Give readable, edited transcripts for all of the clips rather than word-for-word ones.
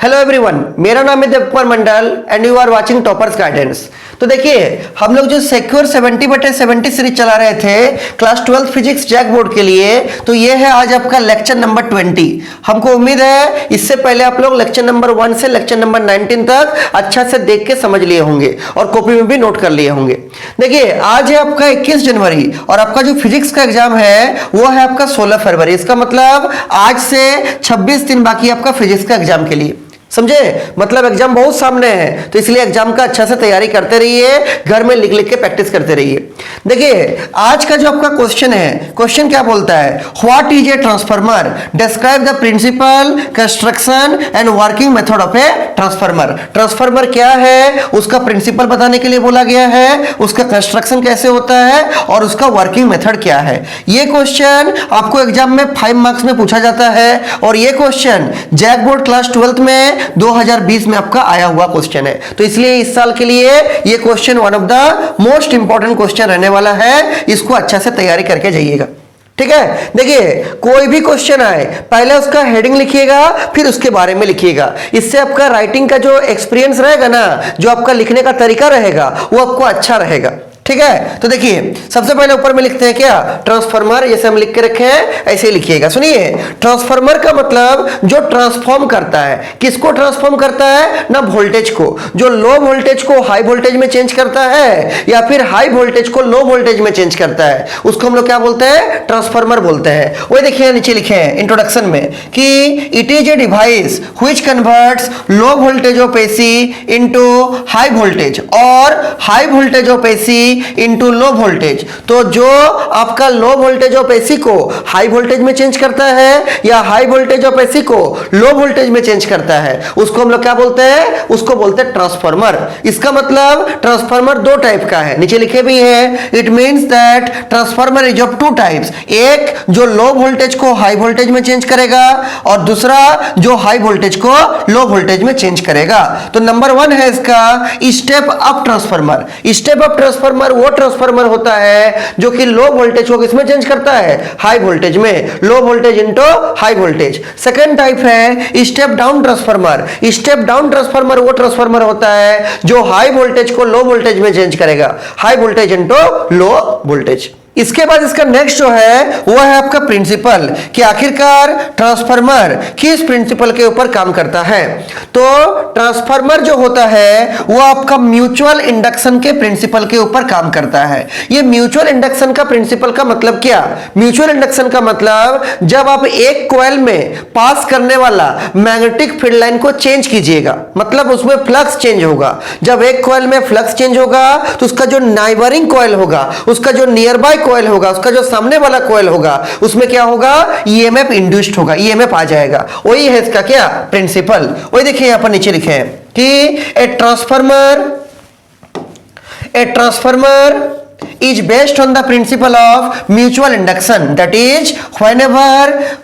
Hello everyone, मेरा नाम है Devkumar Mandal and you are watching toppers guidance. तो देखिए, हम लोग जो सिक्योर 70/70 सीरीज चला रहे थे क्लास 12 फिजिक्स जैक बोर्ड के लिए, तो ये है आज आपका लेक्चर नंबर 20। हमको उम्मीद है इससे पहले आप लोग लेक्चर नंबर 1 से लेक्चर नंबर 19 तक अच्छा से देख के समझ लिए होंगे और कॉपी में भी नोट कर लिए होंगे। देखिए, आज है आपका 21 जनवरी और आपका जो फिजिक्स का एग्जाम है वो है आपका 16 फरवरी। इसका मतलब आज से 26 दिन बाकी आपका फिजिक्स का एग्जाम के लिए, समझे? मतलब एग्जाम बहुत सामने है, तो इसलिए एग्जाम का अच्छा से तैयारी करते रहिए, घर में लिख लिख के प्रैक्टिस करते रहिए। देखिए, आज का जो आपका क्वेश्चन है, क्वेश्चन क्या बोलता है? What is a transformer? Describe the principle, construction and working method of a transformer. Transformer क्या है उसका प्रिंसिपल बताने के लिए बोला गया है, उसका कंस्ट्रक्शन कैसे होता है और उसका वर्किंग मेथड क्या है। ये क्वेश्चन आपको एग्जाम में 5 मार्क्स में पूछा जाता है और ये क्वेश्चन जैक बोर्ड क्लास 12 में 2020 में आपका आया हुआ क्वेश्चन है। तो इसलिए इस साल के लिए ये question one of the most important question रहने वाला है। इसको अच्छा से तैयारी करके जाइएगा, ठीक है? देखिए, कोई भी क्वेश्चन आए पहले उसका हेडिंग लिखिएगा, फिर उसके बारे में लिखिएगा। इससे आपका राइटिंग का जो एक्सपीरियंस रहेगा ना, जो आपका लिखने का तरीका रहेगा, वो आपको अच्छा रहेगा, ठीक है? तो देखिए, सबसे पहले ऊपर में लिखते हैं क्या? ट्रांसफार्मर। जैसे हम लिख के रखे हैं ऐसे ही लिखिएगा। सुनिए, ट्रांसफार्मर का मतलब जो ट्रांसफॉर्म करता है। किसको ट्रांसफॉर्म करता है? ना वोल्टेज को, जो लो वोल्टेज को हाई वोल्टेज में चेंज करता है या फिर हाई वोल्टेज को लो वोल्टेज में चेंज करता है, उसको हम लोग क्या बोलते हैं? ट्रांसफार्मर बोलते हैं। वही देखिए नीचे लिखे हैं इंट्रोडक्शन में कि it is a device which converts low voltage of AC into high voltage और high voltage of AC into low voltage. तो जो आपका लो वोल्टेज ऑफ एसी को हाई वोल्टेज में चेंज करता है या हाई वोल्टेज ऑफ एसी को लो वोल्टेज में चेंज करता है, उसको हम लोग क्या बोलते हैं? उसको बोलते हैं ट्रांसफार्मर। इसका मतलब ट्रांसफार्मर दो टाइप का है, नीचे लिखे भी है। It means that transformer is of two types, एक जो लो वोल्टेज को हाई वोल्टेज में चेंज करेगा और दूसरा जो हाई वोल्टेज को लो वोल्टेज में चेंज करेगा। तो नंबर 1 है इसका step up transformer. Step up transformer वो ट्रांसफार्मर होता है जो कि लो वोल्टेज को किसमें चेंज करता है? हाई वोल्टेज में, low voltage into high voltage. Second type है step down transformer. Step down transformer वो ट्रांसफार्मर होता है जो हाई वोल्टेज को लो वोल्टेज में चेंज करेगा, high voltage into low voltage. इसके बाद इसका नेक्स्ट जो है वो है आपका प्रिंसिपल, कि आखिरकार ट्रांसफार्मर किस प्रिंसिपल के ऊपर काम करता है। तो ट्रांसफार्मर जो होता है वो आपका म्यूचुअल इंडक्शन के प्रिंसिपल के ऊपर काम करता है। ये म्यूचुअल इंडक्शन का प्रिंसिपल का मतलब क्या? म्यूचुअल इंडक्शन का मतलब जब आप एक कॉइल में पास करने वाला मैग्नेटिक फील्ड लाइन को चेंज कीजिएगा, मतलब उसमें फ्लक्स चेंज होगा। जब एक कॉइल में फ्लक्स चेंज होगा तो उसका जो नाइबरिंग कॉइल होगा, उसका जो नियर बाय कॉइल होगा, उसका जो सामने वाला कॉइल होगा, उसमें क्या होगा? ईएमएफ इंड्यूस्ड होगा, ईएमएफ आ जाएगा। वही है इसका क्या? प्रिंसिपल। वही देखिए यहां पर नीचे लिखे हैं कि a transformer is based on the principle of mutual induction, that is whenever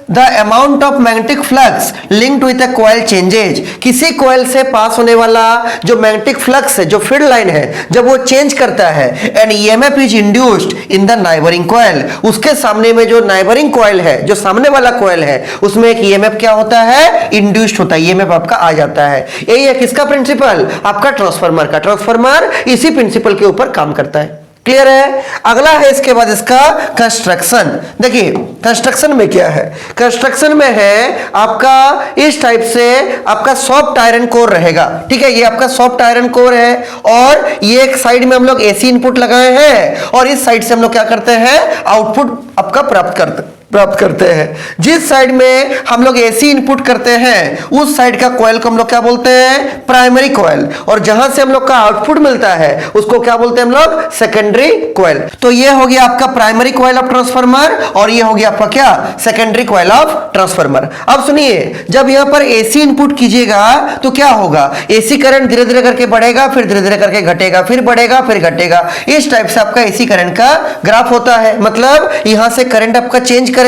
the amount of magnetic flux linked with a coil changes, किसी coil से पास होने वाला जो magnetic flux है, जो फील्ड लाइन है, जब वो चेंज करता है and EMF is induced in the neighboring coil, उसके सामने में जो neighboring coil है, जो सामने वाला coil है, उसमें एक EMF क्या होता है? इंड्यूस्ड होता है, EMF आपका आ जाता है। यही है किसका प्रिंसिपल? आपका ट्रांसफार्मर का। ट्रांसफार्मर इसी प्रिंसिपल के ऊपर काम करता है। क्लियर है? अगला है इसके बाद इसका कंस्ट्रक्शन। देखिए, कंस्ट्रक्शन में क्या है? कंस्ट्रक्शन में है आपका इस टाइप से आपका सॉफ्ट आयरन कोर रहेगा, ठीक है? ये आपका सॉफ्ट आयरन कोर है और ये एक साइड में हम लोग एसी इनपुट लगाए हैं और इस साइड से हम लोग क्या करते हैं? आउटपुट आपका प्राप्त करते हैं। जिस साइड में हम लोग एसी इनपुट करते हैं उस साइड का कॉइल को हम लोग क्या बोलते हैं? Primary coil. और जहां से हम लोग का आउटपुट मिलता है उसको क्या बोलते हैं हम लोग? Secondary coil. तो ये हो गया आपका प्राइमरी कॉइल ऑफ ट्रांसफार्मर और ये हो गया आपका क्या? Secondary coil of transformer. अब सुनिए, जब यहां पर एसी इनपुट कीजिएगा तो क्या होगा? एसी करंट धीरे धीरे करके बढ़ेगा, फिर धीरे धीरे करके घटेगा, फिर बढ़ेगा, फिर घटेगा। इस टाइप से आपका एसी करंट का ग्राफ होता है। मतलब यहां से करंट आपका चेंज करेगा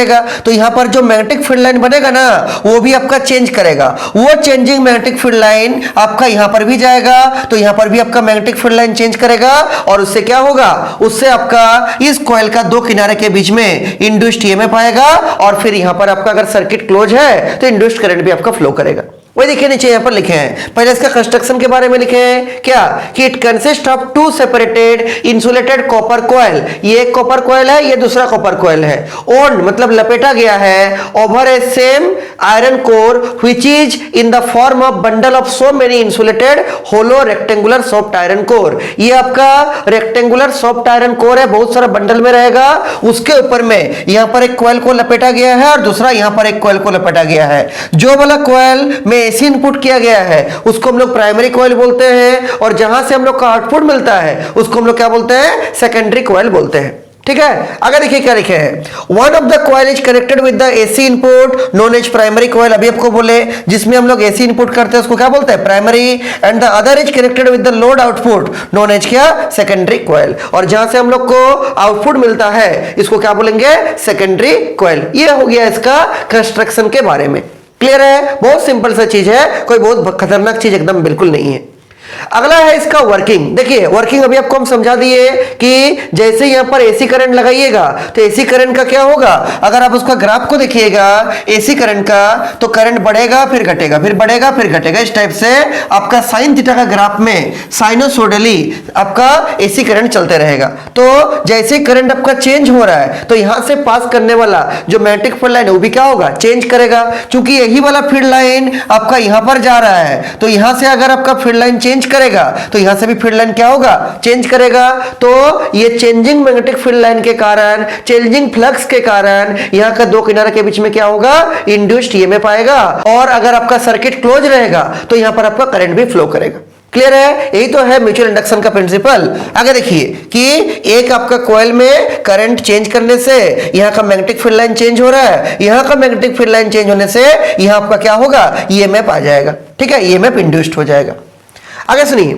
तो यहां पर जो मैग्नेटिक फील्ड लाइन बनेगा ना, वो भी आपका चेंज करेगा। वो चेंजिंग मैग्नेटिक फील्ड लाइन आपका यहां पर भी जाएगा, तो यहां पर भी आपका मैग्नेटिक फील्ड लाइन चेंज करेगा और उससे क्या होगा? उससे आपका इस कॉइल का दो किनारे के बीच में इंड्यूस्ड ईएमएफ आएगा और फिर यहां पर आपका अगर सर्किट क्लोज है तो इंड्यूस्ड करंट भी आपका फ्लो करेगा। वही देखिए नीचे यहां पर लिखे हैं, पहले इसका कंस्ट्रक्शन के बारे में लिखे हैं क्या कि it consist of to separated insulated copper coil. ये एक कॉपर कॉइल है, ये दूसरा कॉपर कॉइल है। ओन मतलब लपेटा गया है over a same iron core which is in the form of bundle of so many insulated hollow rectangular soft iron core. ये आपका रेक्टेंगुलर सॉफ्ट आयरन कोर है, बहुत सारा बंडल में रहेगा। उसके ऊपर में यहां पर एक कॉइल को लपेटा गया है और दूसरा यहां पर एक कॉइल को लपेटा गया है। जो वाला कॉइल में एसी इनपुट किया गया है उसको हम लोग प्राइमरी कॉइल बोलते हैं, और जहां से हम लोग का आउटपुट मिलता है उसको हम लोग क्या बोलते हैं, सेकेंडरी कॉइल बोलते हैं। ठीक है, आगे देखिए क्या लिखे हैं, one of the coil is connected with the AC input known as primary coil. अभी आपको बोले जिसमें हम लोग एसी इनपुट करते हैं उसको क्या बोलते हैं, primary. And the other is connected with the load output known as क्या, सेकेंडरी कॉइल। और जहां से हम लोग को आउटपुट मिलता है इसको क्या बोलेंगे, सेकेंडरी कॉइल। ये हो गया इसका कंस्ट्रक्शन के बारे में। क्लियर है, बहुत सिंपल सा चीज है, कोई बहुत खतरनाक चीज एकदम बिल्कुल नहीं है। अगला है इसका वर्किंग। देखिए वर्किंग अभी आपको हम समझा दिए कि जैसे यहां पर एसी करंट लगाइएगा तो एसी करंट का क्या होगा, अगर आप उसका ग्राफ को देखिएगा एसी करंट का, तो करंट बढ़ेगा फिर घटेगा, फिर बढ़ेगा फिर घटेगा। इस टाइप से आपका साइन थीटा का ग्राफ में साइनोसोडली आपका एसी करंट चलते रहेगा। तो जैसे करंट आपका चेंज हो रहा है तो यहां से पास करने वाला जो मैग्नेटिक फील्ड लाइन है वो भी क्या होगा, चेंज करेगा। क्योंकि यही वाला फील्ड लाइन आपका यहां पर जा रहा है, तो यहां से अगर आपका फील्ड लाइन चेंज करेगा तो यहां से भी फील्ड लाइन क्या होगा, चेंज करेगा। तो ये चेंजिंग मैग्नेटिक फील्ड लाइन के कारण, चेंजिंग फ्लक्स के कारण यहां का दो किनारे के बीच में क्या होगा, इंड्यूस्ड ईएमएफ आएगा। और अगर आपका सर्किट क्लोज रहेगा तो यहां पर आपका करंट भी फ्लो करेगा। क्लियर है, यही तो है म्यूचुअल इंडक्शन का प्रिंसिपल। आगे देखिए कि एक आपका कॉइल में करंट चेंज करने से यहां का मैग्नेटिक फील्ड लाइन चेंज हो रहा है, यहां का मैग्नेटिक फील्ड लाइन चेंज होने से यहां आपका क्या होगा, ईएमएफ आ जाएगा। ठीक है, ईएमएफ इंड्यूस्ड हो जाएगा। आगे सुनिए,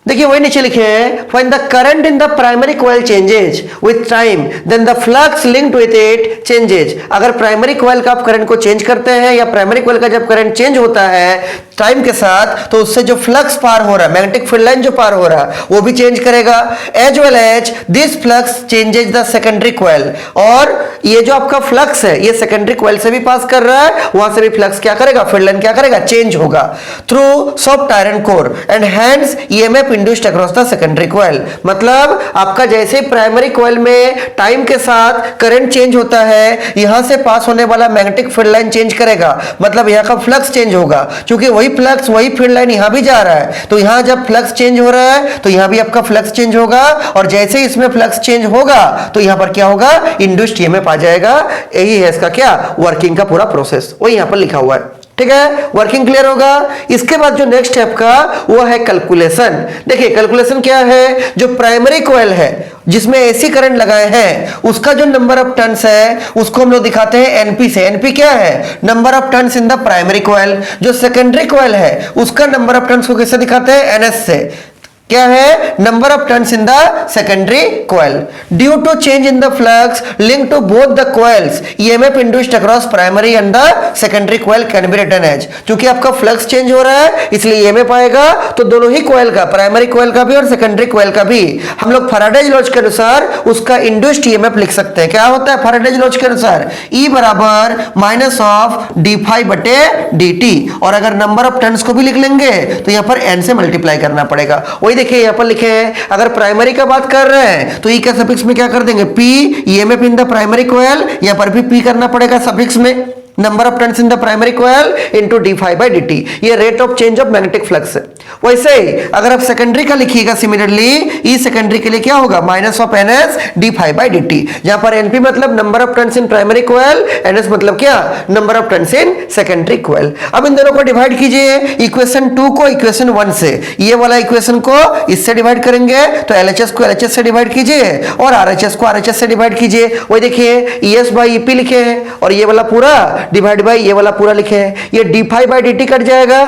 देखिए वही नीचे लिखे हैं, when the current in the primary coil changes with time then the flux linked with it changes। अगर प्राइमरी कॉइल का आप करंट को चेंज करते हैं या प्राइमरी कॉइल का जब करंट चेंज होता है टाइम के साथ, तो उससे जो फ्लक्स पार हो रहा है, मैग्नेटिक फील्ड लाइन जो पार हो रहा है वो भी चेंज करेगा। As well as this flux changes the secondary coil. और ये जो आपका फ्लक्स है ये सेकेंडरी कॉइल से भी पास कर रहा है, वहां से भी फ्लक्स क्या करेगा, फील्ड लाइन क्या करेगा, चेंज होगा through soft iron core and hence EMF induced across the secondary coil. मतलब आपका जैसे प्राइमरी कॉइल में टाइम के साथ करंट चेंज होता है, यहां से पास होने वाला मैग्नेटिक फील्ड लाइन चेंज करेगा, मतलब यहां का फ्लक्स चेंज होगा। क्योंकि वही फ्लक्स वही फील्ड लाइन यहां भी जा रहा है, तो यहां जब फ्लक्स चेंज हो रहा है तो यहां भी आपका फ्लक्स चेंज होगा। और जैसे ही इसमें फ्लक्स चेंज होगा तो यहां पर क्या होगा, इंड्यूस्ड ईएमएफ आ जाएगा। यही है इसका क्या, वर्किंग का पूरा प्रोसेस, वही यहां पर लिखा हुआ है। ठीक है, वर्किंग क्लियर होगा। इसके बाद जो नेक्स्ट स्टेप का वो है कैलकुलेशन। देखिए कैलकुलेशन क्या है, जो प्राइमरी कॉइल है जिसमें एसी करंट लगाए हैं उसका जो नंबर ऑफ टर्न्स है उसको हम लोग दिखाते हैं एनपी से। एनपी क्या है, number of turns in the primary coil. जो सेकेंडरी कॉइल है उसका नंबर ऑफ टर्न्स को कैसे दिखाते हैं, एनएस से। क्या है, number of turns in the secondary coil. Due to change in the flux link to both the coils EMF induced across primary and the secondary coil can be written as. क्योंकि आपका flux change हो रहा है इसलिए EMF आएगा, तो दोनों ही coil का, प्राइमरी कॉइल का भी और सेकेंडरी कॉइल का भी हम लोग फैराडेज लॉज के अनुसार उसका इंड्यूस्ड ईएमएफ लिख सकते हैं। क्या होता है फैराडेज लॉज के अनुसार, E बराबर माइनस ऑफ d∅ बटे dt। और अगर नंबर ऑफ टर्न्स को भी लिख लेंगे तो यहां पर n से मल्टीप्लाई करना पड़ेगा। वही देखिए यहां पर लिखे हैं, अगर प्राइमरी का बात कर रहे हैं तो ई के सफिक्स में क्या कर देंगे, P EMF in the primary coil, यहां पर भी P करना पड़ेगा सफिक्स में, number of turns in the primary coil into d∅ by dt। ये rate of change of magnetic flux है। वैसे ही अगर आप सेकेंडरी का लिखिएगा सिमिलरली, ई सेकेंडरी के लिए क्या होगा, minus of ns d∅ by dt। जहां पर np मतलब number of turns in primary coil, ns मतलब क्या, number of turns in secondary coil. अब इन दोनों को डिवाइड कीजिए, इक्वेशन 2 को इक्वेशन 1 से, ये वाला इक्वेशन को इससे डिवाइड करेंगे तो LHS को LHS से डिवाइड कीजिए और RHS को RHS से डिवाइड कीजिए। वही देखिए ES by EP लिखे हैं और ये वाला पूरा डिवाइड बाय ये वाला पूरा लिखे हैं, ये d∅ by dt कट जाएगा।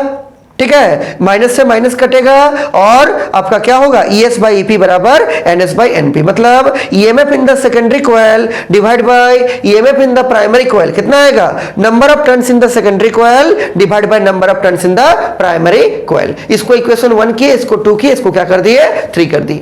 ठीक है, माइनस से माइनस कटेगा और आपका क्या होगा, ES by EP बराबर NS by NP। मतलब EMF in the secondary coil divide by EMF in the primary coil कितना आएगा, number of turns in the secondary coil divide by number of turns in the primary coil. इसको equation 1 किए, इसको 2 किए, इसको क्या कर दिए, 3 कर दी।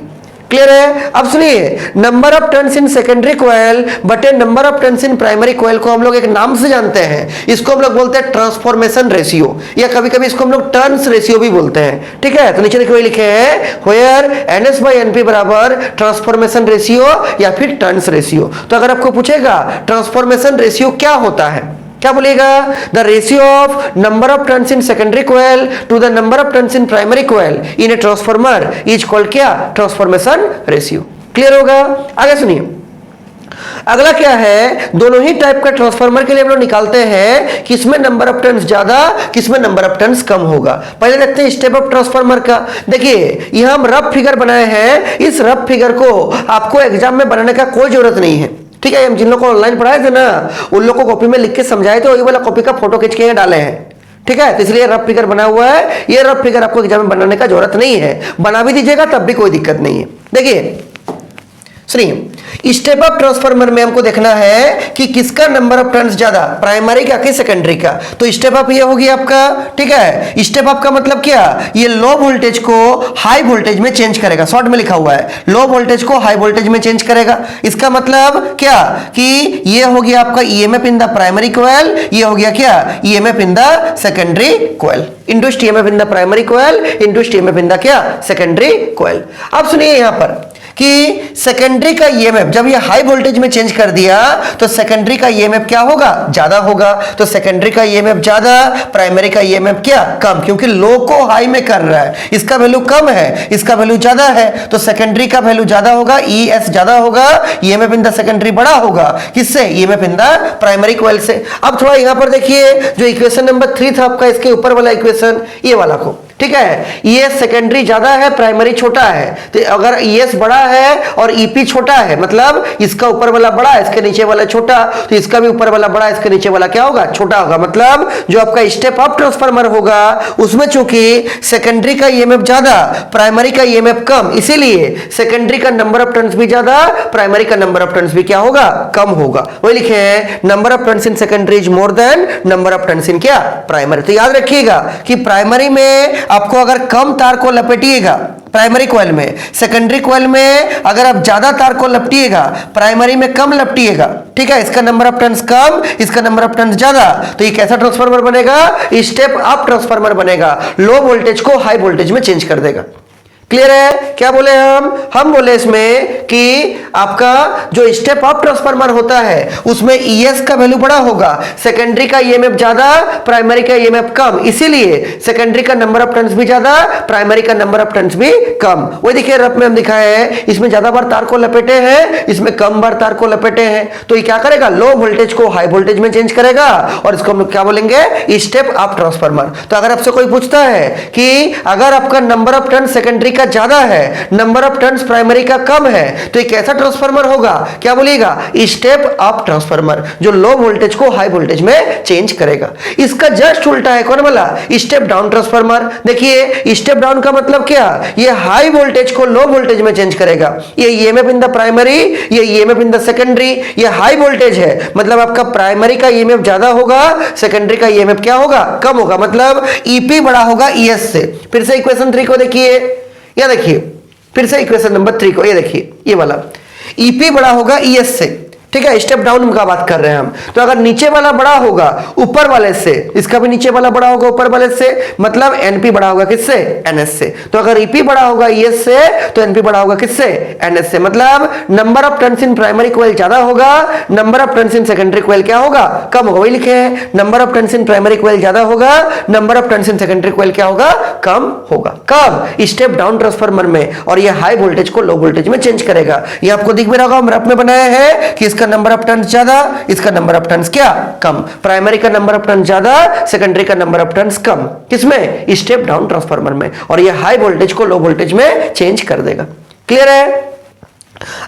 क्लियर है? अब सुनिए, number of turns in secondary coil बटे number of turns in primary coil को हम लोग एक नाम से जानते हैं, इसको हम लोग बोलते हैं ट्रांसफॉर्मेशन रेशियो, या कभी कभी इसको हम लोग टर्न्स रेशियो भी बोलते हैं। ठीक है, तो नीचे देखिए लिखे हैं वेयर एनएस बाई एनपी बराबर ट्रांसफॉर्मेशन रेशियो या फिर टर्न्स रेशियो। तो अगर आपको पूछेगा ट्रांसफॉर्मेशन रेशियो क्या होता है, क्या बोलेगा? The ratio of number of turns in secondary coil to the number of turns in primary coil in a transformer is called क्या? Transformation ratio. क्लियर होगा? आगे सुनिए, अगला क्या है, दोनों ही टाइप का ट्रांसफार्मर के लिए हम लोग निकालते हैं किसमें नंबर ऑफ टर्न्स ज्यादा, किसमें नंबर ऑफ टर्न्स कम होगा। पहले देखते हैं स्टेप अप ट्रांसफार्मर का। देखिए यह हम रफ फिगर बनाए हैं, इस रफ फिगर को आपको एग्जाम में बनाने का कोई जरूरत नहीं है। ठीक है, हम जिन लोग को ऑनलाइन पढ़ाए थे ना, उन लोग को कॉपी में लिख के समझाए थे, वही वाला कॉपी का फोटो खींच के डाले हैं। ठीक है, तो इसलिए रफ फिगर बना हुआ है, ये रफ फिगर आपको एग्जाम में बनाने का जरूरत नहीं है, बना भी दीजिएगा तब भी कोई दिक्कत नहीं है। देखिए सुनिए, स्टेप अप ट्रांसफार्मर में हमको देखना है कि किसका नंबर ऑफ टर्न्स ज्यादा, प्राइमरी का कि सेकेंडरी का। तो स्टेप अप ये होगी आपका। ठीक है, स्टेप अप का मतलब क्या? ये लो वोल्टेज को हाई वोल्टेज में चेंज करेगा, शॉर्ट में लिखा हुआ है लो वोल्टेज को हाई वोल्टेज में चेंज करेगा। इसका मतलब क्या कि ये हो गया आपका EMF in the primary coil, ये हो गया क्या? EMF in the secondary coil, induced EMF in the primary coil, induced EMF in the क्या? Secondary coil. अब सुनिए यहां पर कि सेकेंडरी का ईएमएफ जब ये हाई वोल्टेज में चेंज कर दिया तो सेकेंडरी का ईएमएफ क्या होगा? ज्यादा होगा। तो सेकेंडरी का ईएमएफ ज्यादा, प्राइमरी का ईएमएफ क्या? कम, क्योंकि लो को हाई में कर रहा है, इसका वैल्यू कम है, इसका वैल्यू ज्यादा है, तो सेकेंडरी का वैल्यू ज्यादा होगा, ईएस ज्यादा होगा, ईएमएफ इन द सेकेंडरी बड़ा होगा। किससे? EMF in the primary coil से। अब थोड़ा यहां पर देखिए, जो इक्वेशन नंबर 3 था आपका, इसके ऊपर वाला इक्वेशन, ये वाला को, ठीक है, ये सेकेंडरी ज्यादा है, प्राइमरी छोटा है। तो अगर ईएस बड़ा है और ईपी छोटा है, मतलब इसका ऊपर वाला बड़ा है, इसके नीचे वाला छोटा, तो इसका भी ऊपर वाला बड़ा है, इसके नीचे वाला क्या होगा? छोटा होगा। मतलब जो आपका स्टेप अप ट्रांसफार्मर होगा उसमें चूंकि सेकेंडरी का ईएमएफ ज्यादा, प्राइमरी का ईएमएफ कम, इसीलिए सेकेंडरी का नंबर ऑफ टर्न्स भी ज्यादा, प्राइमरी का नंबर ऑफ टर्न्स भी क्या होगा? कम होगा। वही लिखे हैं number of turns in secondary is more than number of turns इन क्या? प्राइमरी। तो याद रखिएगा कि प्राइमरी में आपको अगर कम तार को लपेटिएगा प्राइमरी कॉइल में, सेकेंडरी कॉइल में अगर आप ज्यादा तार को लपटिएगा, प्राइमरी में कम लपटिएगा, ठीक है, इसका नंबर ऑफ टर्न्स कम, इसका नंबर ऑफ टर्न्स ज्यादा, तो ये कैसा ट्रांसफार्मर बनेगा? स्टेप अप ट्रांसफार्मर बनेगा, लो वोल्टेज को हाई वोल्टेज में चेंज कर देगा। क्लियर है? क्या बोले हम बोले इसमें कि आपका जो स्टेप अप ट्रांसफार्मर होता है उसमें ईएस का वैल्यू बड़ा होगा, सेकेंडरी का ईएमएफ ज्यादा, प्राइमरी का ईएमएफ कम, इसीलिए सेकेंडरी का नंबर ऑफ टर्न्स भी ज्यादा, प्राइमरी का नंबर ऑफ टर्न्स भी कम। वही देखिए रफ में हम दिखाए हैं, इसमें ज्यादा बार तार को लपेटे हैं, इसमें कम बार तार को लपेटे हैं, तो ये क्या करेगा? लो वोल्टेज को हाई वोल्टेज में चेंज करेगा, और इसको हम लोग क्या बोलेंगे? Step up transformer. तो अगर आपसे कोई पूछता है कि अगर आपका नंबर ऑफ टर्न्स सेकेंडरी का ज्यादा है, नंबर ऑफ टर्न्स प्राइमरी का कम है, तो ये कैसा ट्रांसफार्मर होगा? क्या बोलिएगा? स्टेप अप ट्रांसफार्मर, जो लो वोल्टेज को हाई वोल्टेज में चेंज करेगा। इसका जस्ट उल्टा है कौन वाला? Step down transformer. देखिए स्टेप डाउन का मतलब क्या? ये हाई वोल्टेज को लो वोल्टेज में चेंज करेगा। ये ईएमएफ इन द प्राइमरी, ये ईएमएफ इन द सेकेंडरी, ये हाई वोल्टेज है, मतलब आपका प्राइमरी का ईएमएफ ज्यादा होगा, सेकेंडरी का ईएमएफ क्या होगा? कम होगा, मतलब ईपी बड़ा होगा ईएस से। फिर से इक्वेशन 3 को देखिए, या देखिए फिर से इक्वेशन नंबर 3 को, ये देखिए ये वाला, ईपी बड़ा होगा ईएस से, ठीक है, स्टेप डाउन का बात कर रहे हैं हम। तो अगर नीचे वाला बड़ा होगा ऊपर वाले से, इसका भी नीचे वाला बड़ा होगा ऊपर वाले से, मतलब एनपी बड़ा होगा किससे? एनएस से। तो अगर ईपी बड़ा होगा ईएस से, तो एनपी बड़ा होगा किससे? एनएस से। मतलब number of turns in primary coil ज्यादा होगा, number of turns in secondary coil क्या होगा? कम होगा। वही लिखे हैं number of turns in primary coil ज्यादा होगा, number of turns in secondary coil क्या होगा? कम होगा। कब? स्टेप डाउन ट्रांसफार्मर में, और ये हाई वोल्टेज को लो वोल्टेज में चेंज करेगा। ये आपको दिख भी रहा होगा, हम रफ में बनाया है कि इसका नंबर ऑफ टर्न्स ज्यादा, इसका नंबर ऑफ टर्न्स क्या? कम। प्राइमरी का नंबर ऑफ टर्न्स ज्यादा, सेकेंडरी का नंबर ऑफ टर्न्स कम। किसमें? स्टेप डाउन ट्रांसफार्मर में, और ये हाई वोल्टेज को लो वोल्टेज में चेंज कर देगा। क्लियर है?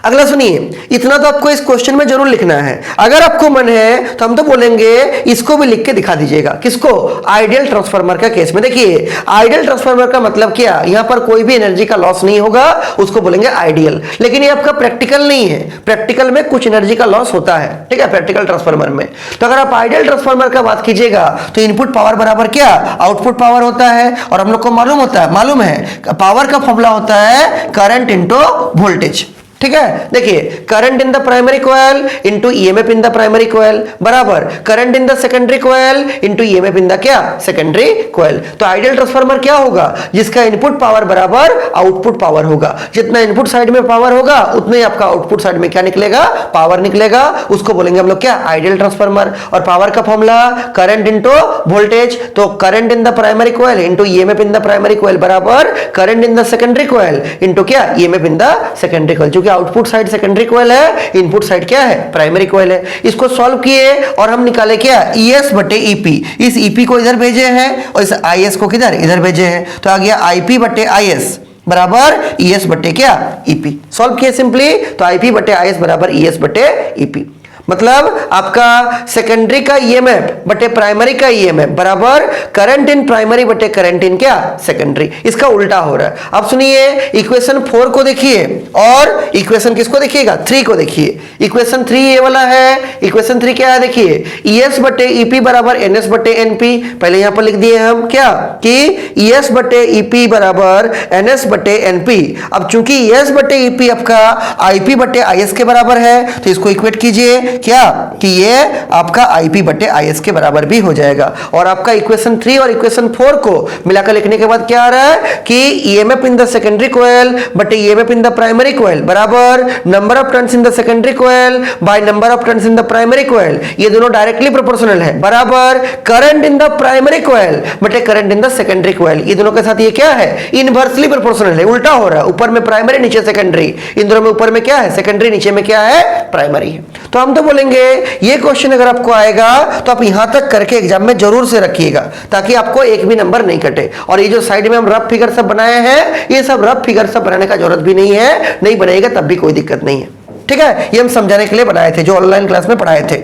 अगला सुनिए, इतना तो आपको इस क्वेश्चन में जरूर लिखना है। अगर आपको मन है तो हम तो बोलेंगे इसको भी लिख के दिखा दीजिएगा। किसको? आइडियल ट्रांसफार्मर का केस में। देखिए आइडियल ट्रांसफार्मर का मतलब क्या, यहां पर कोई भी एनर्जी का लॉस नहीं होगा, उसको बोलेंगे आइडियल। लेकिन ये आपका प्रैक्टिकल नहीं है, प्रैक्टिकल में कुछ एनर्जी का लॉस होता है, ठीक है, प्रैक्टिकल ट्रांसफार्मर में। तो अगर आप आइडियल ट्रांसफार्मर का बात कीजिएगा तो इनपुट पावर बराबर क्या, आउटपुट पावर होता है। और हम लोग को मालूम है पावर का फॉर्मूला होता है करंट इंटू वोल्टेज, ठीक है। देखिए current in the primary coil into EMF in the primary coil बराबर current in the secondary coil into EMF in the क्या, सेकेंडरी कॉइल। तो आइडियल ट्रांसफार्मर क्या होगा, जिसका इनपुट पावर बराबर आउटपुट पावर होगा। जितना इनपुट साइड में पावर होगा उतना ही आपका आउटपुट साइड में क्या निकलेगा, पावर निकलेगा। उसको बोलेंगे हम लोग क्या, आइडियल ट्रांसफार्मर। और पावर का फॉर्मूला करंट इंटू वोल्टेज, तो current in the primary coil into EMF in the primary coil बराबर current in the secondary coil into क्या, EMF in the secondary coil. Output side secondary coil है, input side क्या है, primary coil है। इसको solve किए और हम निकाले क्या, ES बटे EP। इस EP को इधर भेजे हैं और इस IS को किधर, इधर भेजे हैं। तो आ गया IP बटे IS बराबर ES बटे क्या, EP। सॉल्व किए सिंपली, तो IP बटे IS बराबर ES बटे EP। मतलब आपका सेकेंडरी का ईएमएफ बटे प्राइमरी का ईएमएफ बराबर करंट इन प्राइमरी बटे करंट इन क्या, सेकेंडरी। इसका उल्टा हो रहा है। अब सुनिए इक्वेशन 4 को देखिए और इक्वेशन किसको देखिएगा, 3 को देखिए। इक्वेशन 3 ये वाला है। इक्वेशन 3 क्या है, देखिए ES बटे EP बराबर NS बटे NP। पहले यहां पर लिख दिए हम क्या, कि ES बटे EP बराबर NS बटे NP। अब चूंकि ES बटे EP आपका IP बटे IS के बराबर है, तो इसको इक्वेट कीजिए क्या, कि ये आपका IP बटे IS के बराबर भी हो जाएगा। और आपका इक्वेशन 3 और इक्वेशन 4 को मिलाकर लिखने के बाद क्या आ रहा है, कि EMF in the secondary coil बटे EMF in the primary coil बराबर number of turns in the secondary coil by number of turns in the primary coil. ये दोनों डायरेक्टली प्रोपोर्शनल है, बराबर current in the primary coil बटे current in the secondary coil. ये दोनों के साथ ये क्या है, इनवर्सली प्रोपोर्शनल है, उल्टा हो रहा है। ऊपर में प्राइमरी, नीचे सेकेंडरी। इन दोनों में ऊपर में क्या है, सेकेंडरी, नीचे में क्या है, प्राइमरी है। तो हम तो बोलेंगे ये क्वेश्चन अगर आपको आएगा तो आप यहां तक करके एग्जाम में जरूर से रखिएगा, ताकि आपको एक भी नंबर नहीं कटे। और ये जो साइड में हम रफ फिगर सब बनाए हैं, ये सब रफ फिगर सब बनाने का जरूरत भी नहीं है, नहीं बनाएगा तब भी कोई दिक्कत नहीं है, ठीक है। ये हम समझाने के लिए बनाए थे, जो ऑनलाइन क्लास में पढ़ाए थे।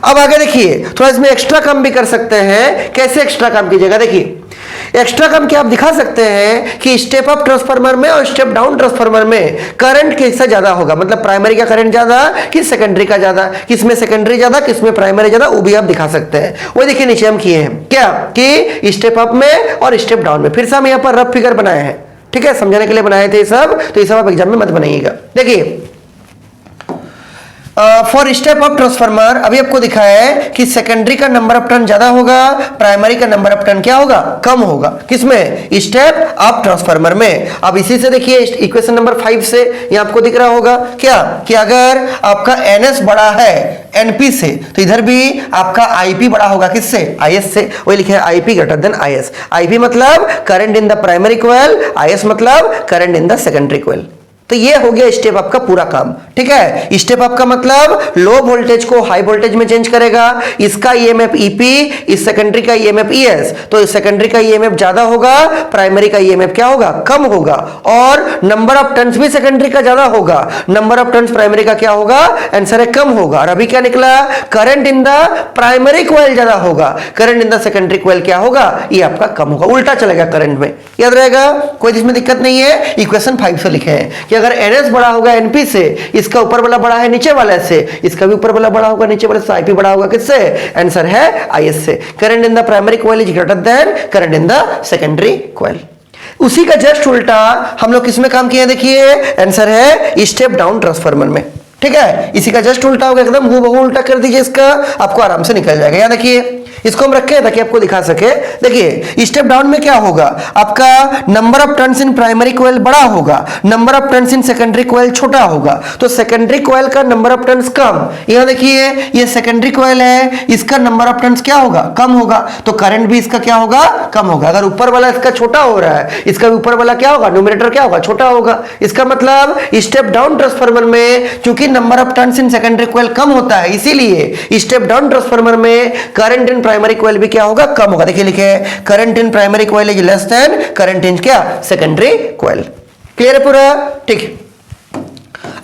अब आगे देखिए, थोड़ा इसमें एक्स्ट्रा काम भी कर सकते हैं। कैसे एक्स्ट्रा काम कीजिएगा, देखिए एक्स्ट्रा काम क्या आप दिखा सकते हैं कि स्टेप अप ट्रांसफार्मर में और स्टेप डाउन ट्रांसफार्मर में करंट किसका ज्यादा होगा, मतलब प्राइमरी का करंट ज्यादा कि सेकेंडरी का ज्यादा, किसमें सेकेंडरी ज्यादा किसमें प्राइमरी ज्यादा, वो भी आप दिखा सकते हैं। वो देखिए नीचे हम किए हैं क्या, कि स्टेप अप में और स्टेप डाउन में। फिर से हम यहाँ पर रफ फिगर बनाए हैं, ठीक है, समझाने के लिए बनाए थे सब, तो ये सब आप एग्जाम में मत बनाइएगा। देखिए फॉर स्टेप अप ट्रांसफार्मर अभी आपको दिखा है कि सेकेंडरी का नंबर ऑफ टर्न ज्यादा होगा, प्राइमरी का नंबर ऑफ टर्न क्या होगा, कम होगा। किसमें, स्टेप अप ट्रांसफार्मर में। अब इसी से देखिए इक्वेशन नंबर 5 से ये आपको दिख रहा होगा क्या, कि अगर आपका NS बड़ा है NP से, तो इधर भी आपका IP बड़ा होगा किससे, IS से। वही लिखे है IP greater than IS। IP मतलब current in the primary coil, IS मतलब current in the secondary coil. तो ये हो गया स्टेप अप का पूरा काम, ठीक है। स्टेप अप का मतलब लो वोल्टेज को हाई वोल्टेज में चेंज करेगा। इसका ईएमएफ EP, इस सेकेंडरी का ईएमएफ ES। तो इस सेकेंडरी का ईएमएफ ज्यादा होगा, प्राइमरी का ईएमएफ क्या होगा, कम होगा। और नंबर ऑफ टर्न्स भी सेकेंडरी का ज्यादा होगा, नंबर ऑफ टर्न्स प्राइमरी का क्या होगा, आंसर है कम होगा। और अभी क्या निकला, current in the primary coil ज्यादा होगा, current in the secondary coil क्या होगा, ये आपका कम होगा, उल्टा चलेगा करंट में। याद रहेगा, कोई इसमें दिक्कत नहीं है। इक्वेशन 5 से लिखे हैं कि अगर NS बड़ा होगा NP से, इसका ऊपर वाला बड़ा है नीचे वाले से, इसका भी ऊपर वाला बड़ा होगा नीचे वाले से, IP बड़ा होगा किससे, आंसर है IS से। Current in the primary coil is greater than current in the secondary coil. उसी का जस्ट उल्टा हम लोग किसमें काम किए, देखिए आंसर है स्टेप डाउन ट्रांसफार्मर में, ठीक है। इसी का जस्ट उल्टा होगा, एकदम हूबहू उल्टा कर दीजिए इसका, आपको आराम से निकल जाएगा। यहाँ देखिए इसको हम रखे ताकि आपको दिखा सके। देखिए स्टेप डाउन में क्या होगा, आपका number of turns in primary coil बड़ा होगा, number of turns in secondary coil छोटा होगा। तो सेकेंडरी कॉइल का नंबर ऑफ टर्न्स कम। यहाँ देखिए ये सेकेंडरी कॉइल है, इसका नंबर ऑफ टर्न्स क्या होगा, कम होगा। तो करंट भी इसका क्या होगा, कम होगा। अगर ऊपर वाला इसका छोटा हो रहा है, इसका भी ऊपर वाला क्या होगा, न्यूमरेटर क्या होगा, छोटा होगा। इसका मतलब स्टेप डाउन ट्रांसफार्मर में चूंकि number of turns in secondary coil कम होता है, इसीलिए स्टेप डाउन ट्रांसफार्मर में करंट इन प्राइमरी कॉइल भी क्या होगा, कम होगा। देखिए लिखे है current in primary coil is less than current in क्या, सेकेंडरी कॉइल। क्लियर है पूरा, ठीक है।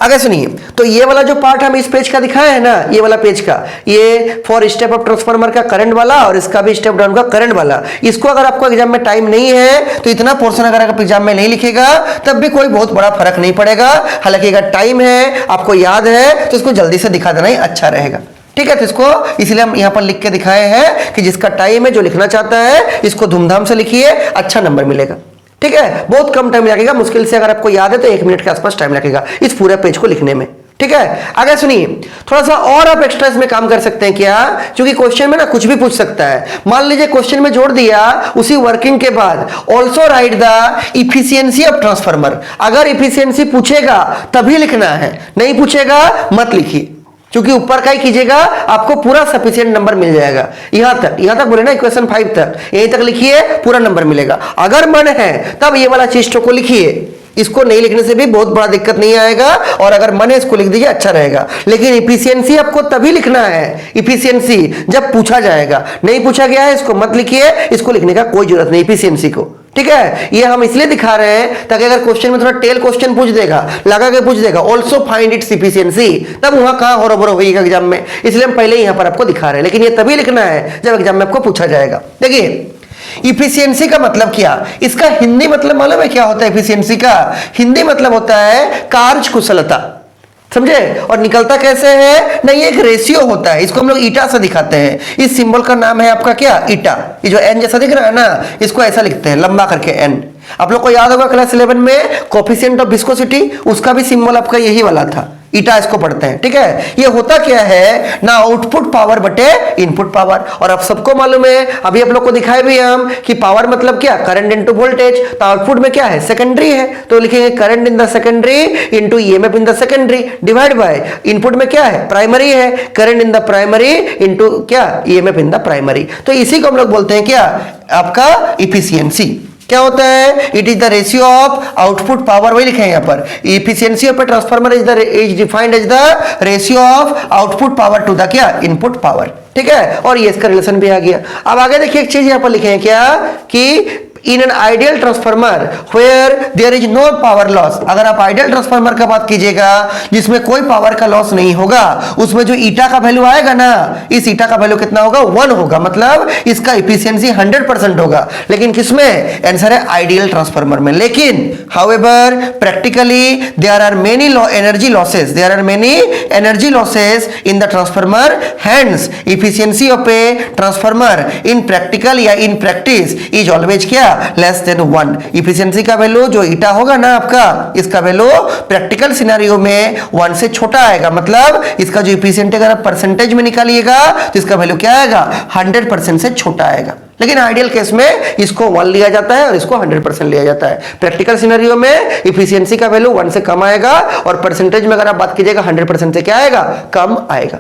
आगे सुनिए, तो ये वाला जो पार्ट हम इस पेज का दिखाए हैं ना, ये वाला पेज का, ये फॉर स्टेप अप ट्रांसफार्मर का करंट वाला और इसका भी स्टेप डाउन का करंट वाला, इसको अगर आपको एग्जाम में टाइम नहीं है तो इतना पोर्शन अगर आप एग्जाम में नहीं लिखेगा तब भी कोई बहुत बड़ा फर्क नहीं पड़ेगा। हालांकि अगर टाइम है, आपको याद है, तो इसको जल्दी से दिखा देना ही अच्छा रहेगा। ठीक है, तो इसको इसलिए हम यहां पर लिख के दिखाए हैं कि जिसका टाइम है, जो लिखना चाहता है, इसको धूमधाम से लिखिए, अच्छा नंबर मिलेगा। ठीक है, बहुत कम टाइम लगेगा, मुश्किल से अगर आपको याद है तो 1 मिनट के आसपास टाइम लगेगा इस पूरे पेज को लिखने में। ठीक है, आगे सुनिए, थोड़ा सा और आप एक्स्ट्रा इसमें काम कर सकते हैं क्या, क्योंकि क्वेश्चन में ना कुछ भी पूछ सकता है। मान लीजिए क्वेश्चन में जोड़ दिया उसी वर्किंग के बाद also right the efficiency of transformer. अगर इफिशियंसी पूछेगा तभी लिखना है, नहीं पूछेगा मत लिखिए, क्योंकि ऊपर का ही कीजिएगा आपको पूरा सफिशिएंट नंबर मिल जाएगा। यहां तक बोले ना, इक्वेशन 5 तक, यहीं तक लिखिए, पूरा नंबर मिलेगा। अगर मन है तब ये वाला चीज को लिखिए, इसको नहीं लिखने से भी बहुत बड़ा दिक्कत नहीं आएगा, और अगर मन है इसको लिख दीजिए, अच्छा रहेगा। लेकिन इफिशियंसी आपको तभी लिखना है, इफिशियंसी जब पूछा जाएगा, नहीं पूछा गया है इसको मत लिखिए, इसको लिखने का कोई जरूरत नहीं इफिशियंसी को। ठीक है, ये हम इसलिए दिखा रहे हैं ताकि अगर क्वेश्चन में थोड़ा टेल क्वेश्चन पूछ देगा, लगा के पूछ देगा ऑल्सो फाइंड इट्स इफिशियंसी, तब वहां कहां होरोबोरो होगी एग्जाम में, इसलिए हम पहले यहां पर आपको दिखा रहे हैं। लेकिन ये तभी लिखना है जब एग्जाम में आपको पूछा जाएगा। देखिए, इफिशियंसी का मतलब क्या, इसका हिंदी मतलब मालूम है क्या होता है? इफिशियंसी का हिंदी मतलब होता है कार्यकुशलता, समझे? और निकलता कैसे है ना, ये एक रेशियो होता है, इसको हम लोग ईटा से दिखाते हैं। इस सिंबल का नाम है आपका क्या, ईटा। ये जो एन जैसा दिख रहा है ना, इसको ऐसा लिखते हैं, लंबा करके एन। आप लोग को याद होगा क्लास 11 में कोफिशिएंट ऑफ विस्कोसिटी, उसका भी सिंबल आपका यही वाला था, ईटा इसको पढ़ते हैं। ठीक है, ये होता क्या है ना, आउटपुट पावर बटे इनपुट पावर। और आप सबको मालूम है, अभी आप लोग को दिखाए भी हम कि पावर मतलब क्या, करंट इनटू वोल्टेज। तो आउटपुट में क्या है, सेकेंडरी है, तो लिखेंगे current in the secondary into EMF in the secondary divide by input में क्या है, प्राइमरी है, current in the primary into क्या, ईएमएफ इन द प्राइमरी। तो इसी को हम लोग बोलते हैं क्या, आपका इफिशियंसी। क्या होता है, it is the ratio of output power, वही लिखे हैं यहाँ पर, efficiency of a transformer is defined as the ratio of output power to the क्या, इनपुट पावर। ठीक है, और ये इसका रिलेशन भी आ गया। अब आगे देखिए, एक चीज यहाँ पर लिखे हैं क्या कि in an ideal transformer where there is no power loss. अगर आप आइडियल ट्रांसफार्मर का बात कीजिएगा जिसमें कोई पावर का लॉस नहीं होगा, उसमें जो ईटा का वैल्यू आएगा ना, इस ईटा का वैल्यू कितना होगा, 1 होगा, मतलब इसका इफिशियंसी 100% होगा। लेकिन किसमें, आंसर है आइडियल ट्रांसफार्मर में। लेकिन however practically there are many energy losses, there are many energy losses in the transformer, hence efficiency of a transformer in practical या इन प्रैक्टिस इज ऑलवेज क्या, लेस देन 1। इफिशियंसी का value जो eta होगा ना आपका, इसका value practical scenario में 1 से छोटा आएगा, मतलब इसका जो इफिशियंट अगर आप परसेंटेज में निकालिएगा तो इसका वैल्यू क्या आएगा, 100% से छोटा आएगा। लेकिन आइडियल केस में इसको 1 लिया जाता है और इसको 100% लिया जाता है। प्रैक्टिकल सिनेरियो में इफिशियंसी का वैल्यू 1 से कम आएगा, और परसेंटेज में अगर आप बात कीजिएगा 100% से क्या आएगा, कम आएगा।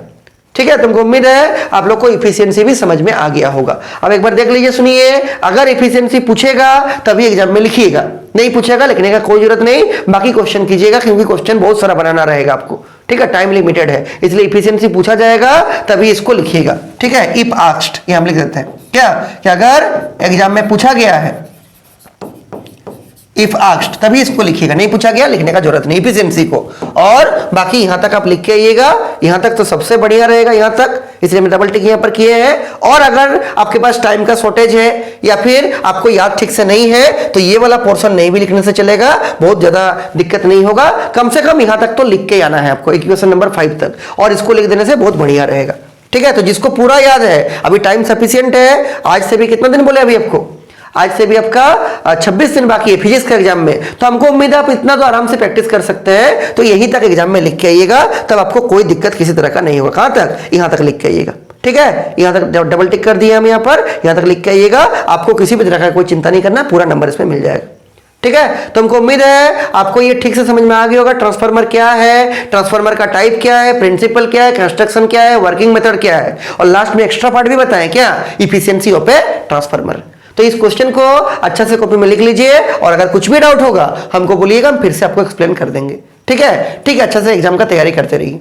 ठीक है, तुमको उम्मीद है आप लोग को इफिशियंसी भी समझ में आ गया होगा। अब एक बार देख लीजिए, सुनिए, अगर इफिशियंसी पूछेगा तभी एग्जाम में लिखिएगा, नहीं पूछेगा लिखने का कोई जरूरत नहीं, बाकी क्वेश्चन कीजिएगा, क्योंकि क्वेश्चन बहुत सारा बनाना रहेगा आपको। ठीक है, टाइम लिमिटेड है, इसलिए इफिशियंसी पूछा जाएगा तभी इसको लिखिएगा। ठीक है, इफ आस्क्ड ये हम लिख देते हैं क्या, कि अगर एग्जाम में पूछा गया है, इफ आस्क्ड तभी इसको लिखिएगा, नहीं पूछा गया लिखने का जरूरत नहीं इफिशियंसी को। और बाकी यहां तक आप लिख के आइएगा, यहां तक तो सबसे बढ़िया रहेगा यहां तक, इसलिए मैं डबल टिक यहां पर किए हैं। और अगर आपके पास टाइम का शॉर्टेज है या फिर आपको याद ठीक से नहीं है तो ये वाला पोर्शन नहीं भी लिखने से चलेगा, बहुत ज्यादा दिक्कत नहीं होगा। कम से कम यहां तक तो लिख के आना है आपको, इक्वेशन नंबर 5 तक, और इसको लिख देने से बहुत बढ़िया रहेगा। ठीक है, तो जिसको पूरा याद है, अभी टाइम सफिशियंट है, आज से भी कितना दिन बोले अभी आपको, आज से भी आपका 26 दिन बाकी है फिजिक्स के एग्जाम में, तो हमको उम्मीद है आप इतना तो आराम से प्रैक्टिस कर सकते हैं। तो यहीं तक एग्जाम में लिख के आइएगा, तब आपको कोई दिक्कत किसी तरह का नहीं होगा। कहां तक, यहां तक लिख के आइएगा। ठीक है, यहां तक डबल टिक कर दिया हम यहां पर, यहां तक लिख के आइएगा, आपको किसी भी तरह का कोई चिंता नहीं करना, पूरा नंबर इसमें मिल जाएगा। ठीक है, तो हमको उम्मीद है आपको ये ठीक से समझ में आ गया होगा, ट्रांसफार्मर क्या है, ट्रांसफार्मर का टाइप क्या है, प्रिंसिपल क्या है, कंस्ट्रक्शन क्या है, वर्किंग मेथड क्या है, और लास्ट में एक्स्ट्रा पार्ट भी बताएं क्या, इफिशियंसी ऑफ ए ट्रांसफार्मर। तो इस क्वेश्चन को अच्छा से कॉपी में लिख लीजिए, और अगर कुछ भी डाउट होगा हमको बोलिएगा, हम फिर से आपको एक्सप्लेन कर देंगे। ठीक है, अच्छा से एग्जाम का तैयारी करते रहिए।